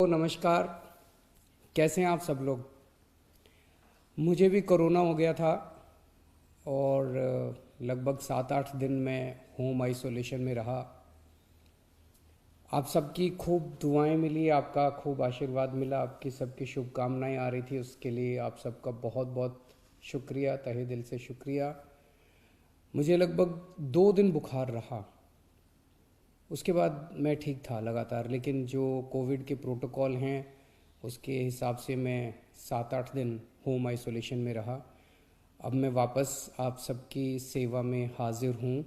तो नमस्कार। कैसे हैं आप सब लोग। मुझे भी कोरोना हो गया था और लगभग 7-8 दिन में होम आइसोलेशन में रहा। आप सबकी खूब दुआएं मिली, आपका खूब आशीर्वाद मिला, आपकी सबकी शुभकामनाएं आ रही थी, उसके लिए आप सबका बहुत बहुत शुक्रिया, तहे दिल से शुक्रिया। मुझे लगभग 2 दिन बुखार रहा, उसके बाद मैं ठीक था लगातार, लेकिन जो कोविड के प्रोटोकॉल हैं उसके हिसाब से मैं 7-8 दिन होम आइसोलेशन में रहा। अब मैं वापस आप सबकी सेवा में हाजिर हूँ।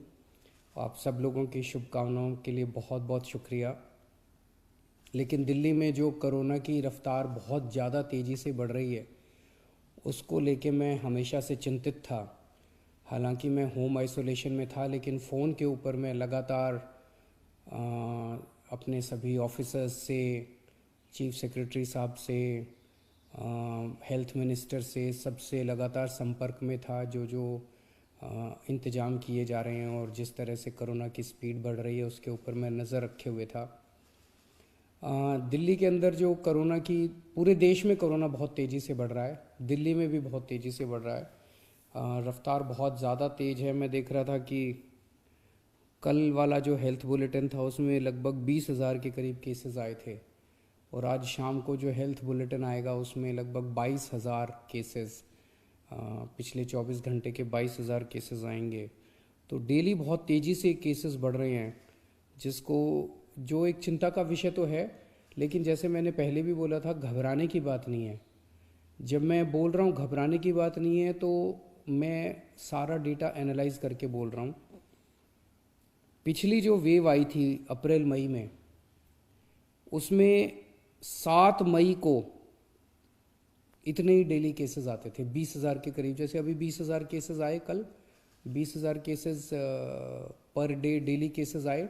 आप सब लोगों की शुभकामनाओं के लिए बहुत बहुत शुक्रिया। लेकिन दिल्ली में जो कोरोना की रफ्तार बहुत ज़्यादा तेज़ी से बढ़ रही है, उसको लेके मैं हमेशा से चिंतित था। हालांकि मैं होम आइसोलेशन में था, लेकिन फ़ोन के ऊपर मैं लगातार अ, अपने सभी ऑफिसर्स से, चीफ सेक्रेटरी साहब से, हेल्थ मिनिस्टर से, सबसे लगातार संपर्क में था। जो जो इंतज़ाम किए जा रहे हैं और जिस तरह से कोरोना की स्पीड बढ़ रही है उसके ऊपर मैं नज़र रखे हुए था। दिल्ली के अंदर जो कोरोना की, पूरे देश में कोरोना बहुत तेज़ी से बढ़ रहा है, दिल्ली में भी बहुत तेज़ी से बढ़ रहा है। रफ्तार बहुत ज़्यादा तेज़ है। मैं देख रहा था कि कल वाला जो हेल्थ बुलेटिन था उसमें लगभग 20,000 के करीब केसेस आए थे, और आज शाम को जो हेल्थ बुलेटिन आएगा उसमें लगभग 22,000 केसेस, पिछले 24 घंटे के 22,000 केसेस आएंगे। तो डेली बहुत तेज़ी से केसेस बढ़ रहे हैं, जिसको, जो एक चिंता का विषय तो है, लेकिन जैसे मैंने पहले भी बोला था, घबराने की बात नहीं है। जब मैं बोल रहा हूँ घबराने की बात नहीं है, तो मैं सारा डेटा एनालाइज करके बोल रहा हूँ। पिछली जो वेव आई थी अप्रैल मई में, उसमें 7 मई को इतने ही डेली केसेस आते थे, 20,000 के करीब। जैसे अभी 20,000 केसेस आए कल, 20,000 cases per day daily cases आए।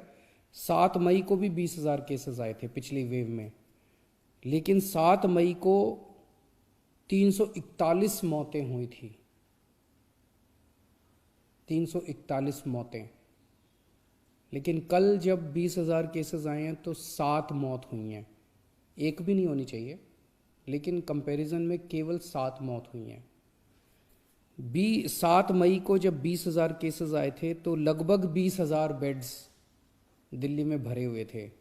7 मई को भी 20,000 केसेस आए थे पिछली वेव में, लेकिन 7 मई को 341 मौतें हुई थी। 341 मौतें। लेकिन कल जब 20,000 केसेस आए हैं तो 7 मौत हुई हैं। एक भी नहीं होनी चाहिए, लेकिन कंपैरिजन में केवल 7 मौत हुई हैं। 7 मई को जब 20,000 केसेस आए थे तो लगभग 20,000 बेड्स दिल्ली में भरे हुए थे,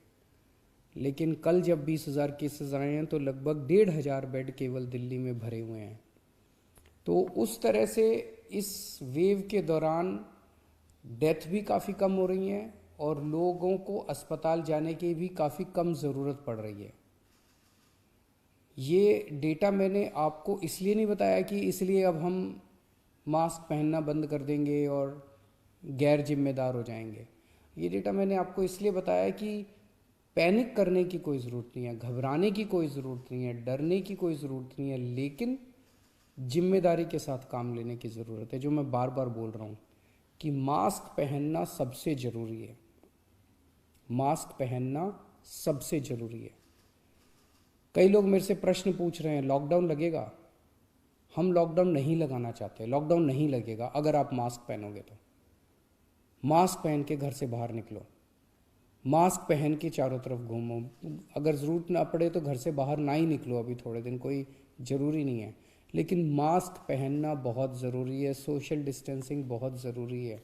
लेकिन कल जब 20,000 केसेस आए हैं तो लगभग 1,500 बेड केवल दिल्ली में भरे हुए हैं। तो उस तरह से इस वेव के दौरान डेथ भी काफ़ी कम हो रही हैं और लोगों को अस्पताल जाने की भी काफ़ी कम ज़रूरत पड़ रही है। ये डेटा मैंने आपको इसलिए नहीं बताया कि इसलिए अब हम मास्क पहनना बंद कर देंगे और गैर जिम्मेदार हो जाएंगे। ये डेटा मैंने आपको इसलिए बताया कि पैनिक करने की कोई ज़रूरत नहीं है, घबराने की कोई ज़रूरत नहीं है, डरने की कोई ज़रूरत नहीं है, लेकिन जिम्मेदारी के साथ काम लेने की ज़रूरत है। जो मैं बार बार बोल रहा हूँ कि मास्क पहनना सबसे ज़रूरी है। मास्क पहनना सबसे ज़रूरी है। कई लोग मेरे से प्रश्न पूछ रहे हैं, लॉकडाउन लगेगा? हम लॉकडाउन नहीं लगाना चाहते। लॉकडाउन नहीं लगेगा अगर आप मास्क पहनोगे तो। मास्क पहन के घर से बाहर निकलो, मास्क पहन के चारों तरफ घूमो। अगर ज़रूरत ना पड़े तो घर से बाहर ना ही निकलो, अभी थोड़े दिन, कोई ज़रूरी नहीं है, लेकिन मास्क पहनना बहुत ज़रूरी है। सोशल डिस्टेंसिंग बहुत ज़रूरी है।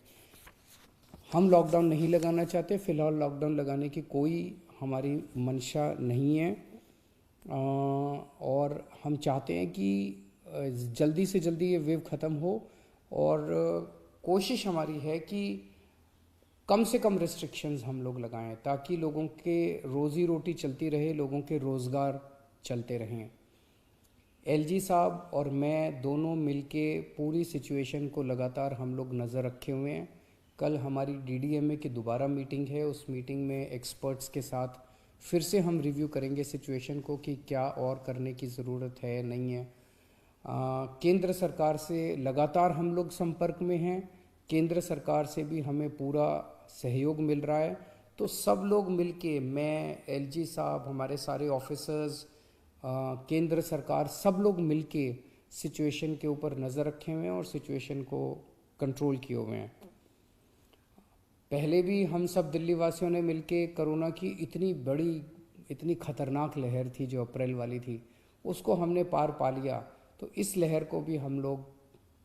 हम लॉकडाउन नहीं लगाना चाहते, फ़िलहाल लॉकडाउन लगाने की कोई हमारी मंशा नहीं है, और हम चाहते हैं कि जल्दी से जल्दी ये वेव ख़त्म हो, और कोशिश हमारी है कि कम से कम रिस्ट्रिक्शंस हम लोग लगाएं, ताकि लोगों के रोज़ी रोटी चलती रहे, लोगों के रोज़गार चलते रहें। एलजी साहब और मैं दोनों मिलके पूरी सिचुएशन को लगातार हम लोग नज़र रखे हुए हैं। कल हमारी डीडीएमए की दोबारा मीटिंग है, उस मीटिंग में एक्सपर्ट्स के साथ फिर से हम रिव्यू करेंगे सिचुएशन को कि क्या और करने की ज़रूरत है, नहीं है। केंद्र सरकार से लगातार हम लोग संपर्क में हैं, केंद्र सरकार से भी हमें पूरा सहयोग मिल रहा है। तो सब लोग मिलके, मैं, एलजी साहब, हमारे सारे ऑफिसर्स, केंद्र सरकार, सब लोग मिलके सिचुएशन के ऊपर नज़र रखे हुए हैं और सिचुएशन को कंट्रोल किए हुए हैं। पहले भी हम सब दिल्ली वासियों ने मिलके कोरोना की इतनी बड़ी इतनी ख़तरनाक लहर थी जो अप्रैल वाली थी, उसको हमने पार पा लिया, तो इस लहर को भी हम लोग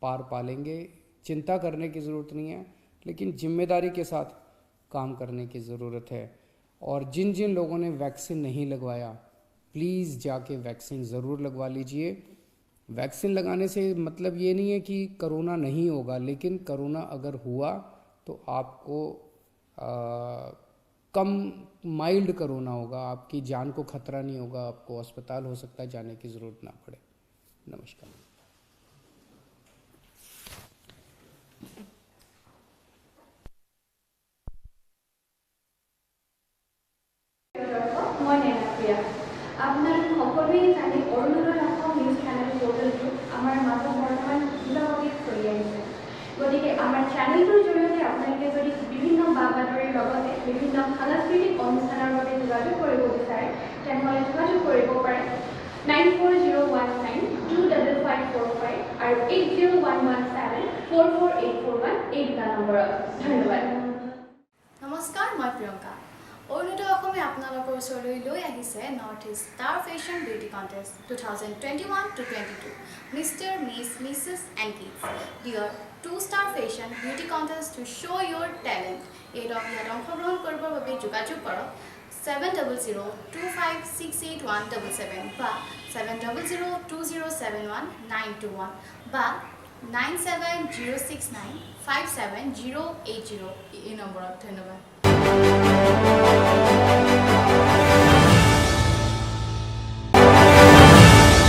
पार पा लेंगे। चिंता करने की ज़रूरत नहीं है, लेकिन जिम्मेदारी के साथ काम करने की ज़रूरत है। और जिन जिन लोगों ने वैक्सीन नहीं लगवाया, प्लीज़ जाके वैक्सीन ज़रूर लगवा लीजिए। वैक्सीन लगाने से मतलब ये नहीं है कि करोना नहीं होगा, लेकिन करोना अगर हुआ तो आपको कम माइल्ड करोना होगा, आपकी जान को खतरा नहीं होगा, आपको अस्पताल हो सकता है जाने की ज़रूरत ना पड़े। नमस्कार। মই নেনাপ্ৰিয়া আপোনালোক সকলোৱে জানে অৰুণোদয় অসম নিউজ চেনেল পৰ্টেলটো আমাৰ মাজত বৰ্তমান নিজাভাৱে চলি আহিছে। গতিকে আমাৰ চেনেলটোৰ জৰিয়তে আপোনালোকে যদি বিভিন্ন বা বাতৰিৰ লগতে বিভিন্ন সাংস্কৃতিক অনুষ্ঠানৰ বাবে যোগাযোগ কৰিব বিচাৰে তেনেহ'লে যোগাযোগ কৰিব পাৰে 9401925545 আৰু 8011744841 এই দুটা নম্বৰত। ধন্যবাদ। নমস্কাৰ, মই প্ৰিয়ংকা। অৰুণোদয় অসমে আপোনালোকৰ ওচৰলৈ লৈ আহিছে north east star fashion beauty contest 2021-22 mister miss missus and kids dear 2-star fashion beauty contest to show' your talent. ইয়াত অংশগ্ৰহণ কৰিবৰ বাবে যোগাযোগ কৰক 7002568177 বা 7002071921 বা 9706957080 এই নম্বৰত। ধন্যবাদ।